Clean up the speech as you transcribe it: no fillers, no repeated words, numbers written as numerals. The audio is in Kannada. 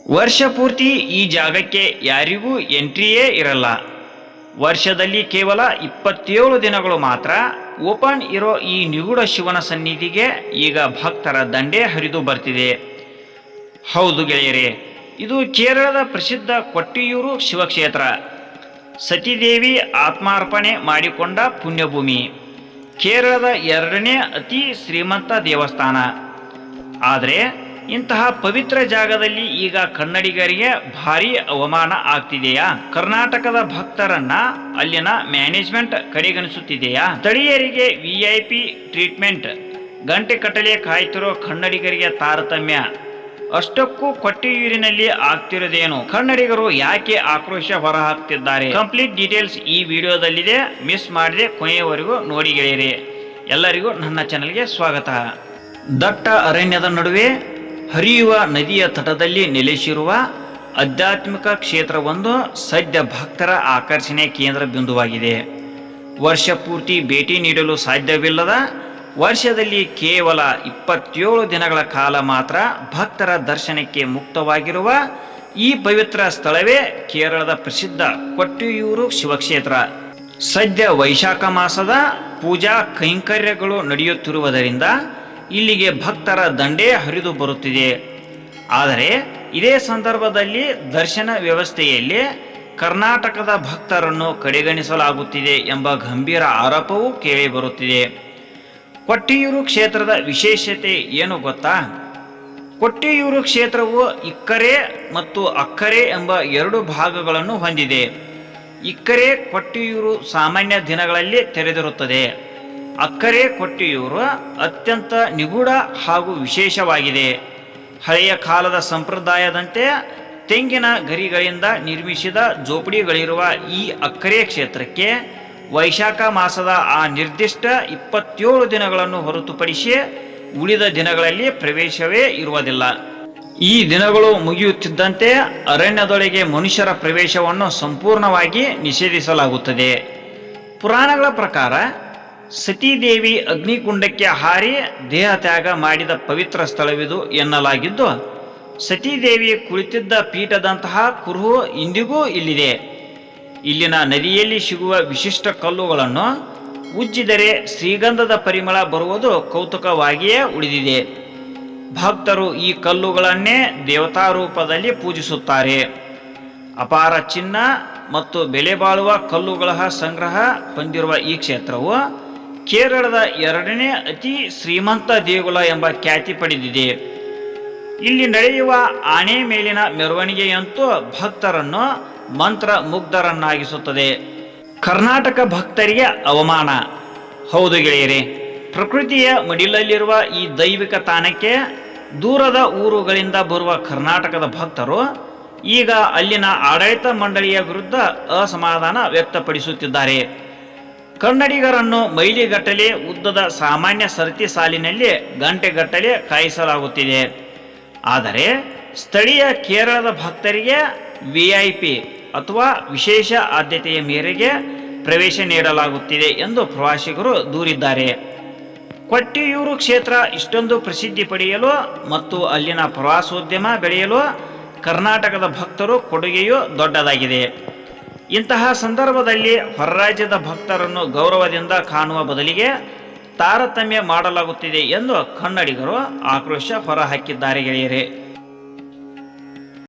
ವರ್ಷ ಪೂರ್ತಿ ಈ ಜಾಗಕ್ಕೆ ಯಾರಿಗೂ ಎಂಟ್ರಿಯೇ ಇರಲ್ಲ. ವರ್ಷದಲ್ಲಿ ಕೇವಲ 27 ದಿನಗಳು ಮಾತ್ರ ಓಪನ್ ಇರೋ ಈ ನಿಗೂಢ ಶಿವನ ಸನ್ನಿಧಿಗೆ ಈಗ ಭಕ್ತರ ದಂಡೇ ಹರಿದು ಬರ್ತಿದೆ. ಹೌದು ಗೆಳೆಯರೇ, ಇದು ಕೇರಳದ ಪ್ರಸಿದ್ಧ ಕೊಟ್ಟಿಯೂರು ಶಿವಕ್ಷೇತ್ರ. ಸತೀದೇವಿ ಆತ್ಮಾರ್ಪಣೆ ಮಾಡಿಕೊಂಡ ಪುಣ್ಯಭೂಮಿ. ಕೇರಳದ 2ನೇ ಅತಿ ಶ್ರೀಮಂತ ದೇವಸ್ಥಾನ. ಆದರೆ ಇಂತಹ ಪವಿತ್ರ ಜಾಗದಲ್ಲಿ ಈಗ ಕನ್ನಡಿಗರಿಗೆ ಭಾರಿ ಅವಮಾನ ಆಗ್ತಿದೆಯಾ? ಕರ್ನಾಟಕದ ಭಕ್ತರನ್ನ ಅಲ್ಲಿನ ಮ್ಯಾನೇಜ್ಮೆಂಟ್ ಕಡೆಗಣಿಸುತ್ತಿದೆಯಾ? ಸ್ಥಳೀಯರಿಗೆ VIP ಟ್ರೀಟ್ಮೆಂಟ್, ಗಂಟೆ ಕಟ್ಟಲೆ ಕಾಯ್ತಿರೋ ಕನ್ನಡಿಗರಿಗೆ ತಾರತಮ್ಯ. ಅಷ್ಟಕ್ಕೂ ಕೊಟ್ಟಿಯೂರಿನಲ್ಲಿ ಆಗ್ತಿರೋದೇನು? ಕನ್ನಡಿಗರು ಯಾಕೆ ಆಕ್ರೋಶ ಹೊರಹಾಕ್ತಿದ್ದಾರೆ? ಕಂಪ್ಲೀಟ್ ಡೀಟೇಲ್ಸ್ ಈ ವಿಡಿಯೋದಲ್ಲಿದೆ. ಮಿಸ್ ಮಾಡದೆ ಕೊನೆಯವರೆಗೂ ನೋಡಿ ಗೆಳೆಯರೆ. ಎಲ್ಲರಿಗೂ ನನ್ನ ಚಾನಲ್ಗೆ ಸ್ವಾಗತ. ದಟ್ಟ ಅರಣ್ಯದ ನಡುವೆ ಹರಿಯುವ ನದಿಯ ತಟದಲ್ಲಿ ನೆಲೆಸಿರುವ ಆಧ್ಯಾತ್ಮಿಕ ಕ್ಷೇತ್ರವೊಂದು ಸದ್ಯ ಭಕ್ತರ ಆಕರ್ಷಣೆ ಕೇಂದ್ರ ಬಿಂದುವಾಗಿದೆ. ವರ್ಷ ಪೂರ್ತಿ ಭೇಟಿ ನೀಡಲು ಸಾಧ್ಯವಿಲ್ಲದ, ವರ್ಷದಲ್ಲಿ ಕೇವಲ 27 ದಿನಗಳ ಕಾಲ ಮಾತ್ರ ಭಕ್ತರ ದರ್ಶನಕ್ಕೆ ಮುಕ್ತವಾಗಿರುವ ಈ ಪವಿತ್ರ ಸ್ಥಳವೇ ಕೇರಳದ ಪ್ರಸಿದ್ಧ ಕೊಟ್ಟಿಯೂರು ಶಿವಕ್ಷೇತ್ರ. ಸದ್ಯ ವೈಶಾಖ ಮಾಸದ ಪೂಜಾ ಕೈಂಕರ್ಯಗಳು ನಡೆಯುತ್ತಿರುವುದರಿಂದ ಇಲ್ಲಿಗೆ ಭಕ್ತರ ದಂಡೇ ಹರಿದು ಬರುತ್ತಿದೆ. ಆದರೆ ಇದೇ ಸಂದರ್ಭದಲ್ಲಿ ದರ್ಶನ ವ್ಯವಸ್ಥೆಯಲ್ಲಿ ಕರ್ನಾಟಕದ ಭಕ್ತರನ್ನು ಕಡೆಗಣಿಸಲಾಗುತ್ತಿದೆ ಎಂಬ ಗಂಭೀರ ಆರೋಪವೂ ಕೇಳಿಬರುತ್ತಿದೆ. ಕೊಟ್ಟಿಯೂರು ಕ್ಷೇತ್ರದ ವಿಶೇಷತೆ ಏನು ಗೊತ್ತಾ? ಕೊಟ್ಟಿಯೂರು ಕ್ಷೇತ್ರವು ಇಕ್ಕರೆ ಮತ್ತು ಅಕ್ಕರೆ ಎಂಬ 2 ಭಾಗಗಳನ್ನು ಹೊಂದಿದೆ. ಇಕ್ಕರೆ ಕೊಟ್ಟಿಯೂರು ಸಾಮಾನ್ಯ ದಿನಗಳಲ್ಲಿ ತೆರೆದಿರುತ್ತದೆ. ಅಕ್ಕರೆ ಕೊಟ್ಟಿಯೂರು ಅತ್ಯಂತ ನಿಗೂಢ ಹಾಗೂ ವಿಶೇಷವಾಗಿದೆ. ಹಳೆಯ ಕಾಲದ ಸಂಪ್ರದಾಯದಂತೆ ತೆಂಗಿನ ಗರಿಗಳಿಂದ ನಿರ್ಮಿಸಿದ ಜೋಪಡಿಗಳಿರುವ ಈ ಅಕ್ಕರೆ ಕ್ಷೇತ್ರಕ್ಕೆ ವೈಶಾಖ ಮಾಸದ ಆ ನಿರ್ದಿಷ್ಟ 27 ದಿನಗಳನ್ನು ಹೊರತುಪಡಿಸಿ ಉಳಿದ ದಿನಗಳಲ್ಲಿ ಪ್ರವೇಶವೇ ಇರುವುದಿಲ್ಲ. ಈ ದಿನಗಳು ಮುಗಿಯುತ್ತಿದ್ದಂತೆ ಅರಣ್ಯದೊಳಗೆ ಮನುಷ್ಯರ ಪ್ರವೇಶವನ್ನು ಸಂಪೂರ್ಣವಾಗಿ ನಿಷೇಧಿಸಲಾಗುತ್ತದೆ. ಪುರಾಣಗಳ ಪ್ರಕಾರ ಸತೀದೇವಿ ಅಗ್ನಿಕುಂಡಕ್ಕೆ ಹಾರಿ ದೇಹ ತ್ಯಾಗ ಮಾಡಿದ ಪವಿತ್ರ ಸ್ಥಳವಿದು ಎನ್ನಲಾಗಿದ್ದು, ಸತೀದೇವಿ ಕುಳಿತಿದ್ದ ಪೀಠದಂತಹ ಕುರುಹು ಇಂದಿಗೂ ಇಲ್ಲಿದೆ. ಇಲ್ಲಿನ ನದಿಯಲ್ಲಿ ಸಿಗುವ ವಿಶಿಷ್ಟ ಕಲ್ಲುಗಳನ್ನು ಉಜ್ಜಿದರೆ ಶ್ರೀಗಂಧದ ಪರಿಮಳ ಬರುವುದು ಕೌತುಕವಾಗಿಯೇ ಉಳಿದಿದೆ. ಭಕ್ತರು ಈ ಕಲ್ಲುಗಳನ್ನೇ ದೇವತಾ ರೂಪದಲ್ಲಿ ಪೂಜಿಸುತ್ತಾರೆ. ಅಪಾರ ಚಿನ್ನ ಮತ್ತು ಬೆಲೆ ಬಾಳುವ ಕಲ್ಲುಗಳ ಸಂಗ್ರಹ ಹೊಂದಿರುವ ಈ ಕ್ಷೇತ್ರವು ಕೇರಳದ 2ನೇ ಅತಿ ಶ್ರೀಮಂತ ದೇಗುಲ ಎಂಬ ಖ್ಯಾತಿ ಪಡೆದಿದೆ. ಇಲ್ಲಿ ನಡೆಯುವ ಆನೆ ಮೇಲಿನ ಮೆರವಣಿಗೆಯಂತೂ ಭಕ್ತರನ್ನು ಮಂತ್ರ ಮುಗ್ಧರನ್ನಾಗಿಸುತ್ತದೆ. ಕರ್ನಾಟಕ ಭಕ್ತರಿಗೆ ಅವಮಾನ. ಹೌದು ಗೆಳೆಯರೇ, ಪ್ರಕೃತಿಯ ಮಡಿಲಲ್ಲಿರುವ ಈ ದೈವಿಕ ತಾಣಕ್ಕೆ ದೂರದ ಊರುಗಳಿಂದ ಬರುವ ಕರ್ನಾಟಕದ ಭಕ್ತರು ಈಗ ಅಲ್ಲಿನ ಆಡಳಿತ ಮಂಡಳಿಯ ವಿರುದ್ಧ ಅಸಮಾಧಾನ ವ್ಯಕ್ತಪಡಿಸುತ್ತಿದ್ದಾರೆ. ಕನ್ನಡಿಗರನ್ನು ಮೈಲಿಗಟ್ಟಲೆ ಉದ್ದದ ಸಾಮಾನ್ಯ ಸರತಿ ಸಾಲಿನಲ್ಲಿ ಗಂಟೆಗಟ್ಟಲೆ ಕಾಯಿಸಲಾಗುತ್ತಿದೆ. ಆದರೆ ಸ್ಥಳೀಯ ಕೇರಳದ ಭಕ್ತರಿಗೆ VIP ಅಥವಾ ವಿಶೇಷ ಆದ್ಯತೆಯ ಮೇರೆಗೆ ಪ್ರವೇಶ ನೀಡಲಾಗುತ್ತಿದೆ ಎಂದು ಪ್ರವಾಸಿಗರು ದೂರಿದ್ದಾರೆ. ಕೊಟ್ಟಿಯೂರು ಕ್ಷೇತ್ರ ಇಷ್ಟೊಂದು ಪ್ರಸಿದ್ಧಿ ಪಡೆಯಲು ಮತ್ತು ಅಲ್ಲಿನ ಪ್ರವಾಸೋದ್ಯಮ ಬೆಳೆಯಲು ಕರ್ನಾಟಕದ ಭಕ್ತರು ಕೊಡುಗೆಯೂ ದೊಡ್ಡದಾಗಿದೆ. ಇಂತಹ ಸಂದರ್ಭದಲ್ಲಿ ಹೊರರಾಜ್ಯದ ಭಕ್ತರನ್ನು ಗೌರವದಿಂದ ಕಾಣುವ ಬದಲಿಗೆ ತಾರತಮ್ಯ ಮಾಡಲಾಗುತ್ತಿದೆ ಎಂದು ಕನ್ನಡಿಗರು ಆಕ್ರೋಶ ಹೊರಹಾಕಿದ್ದಾರೆ ಗೆಳೆಯರೇ.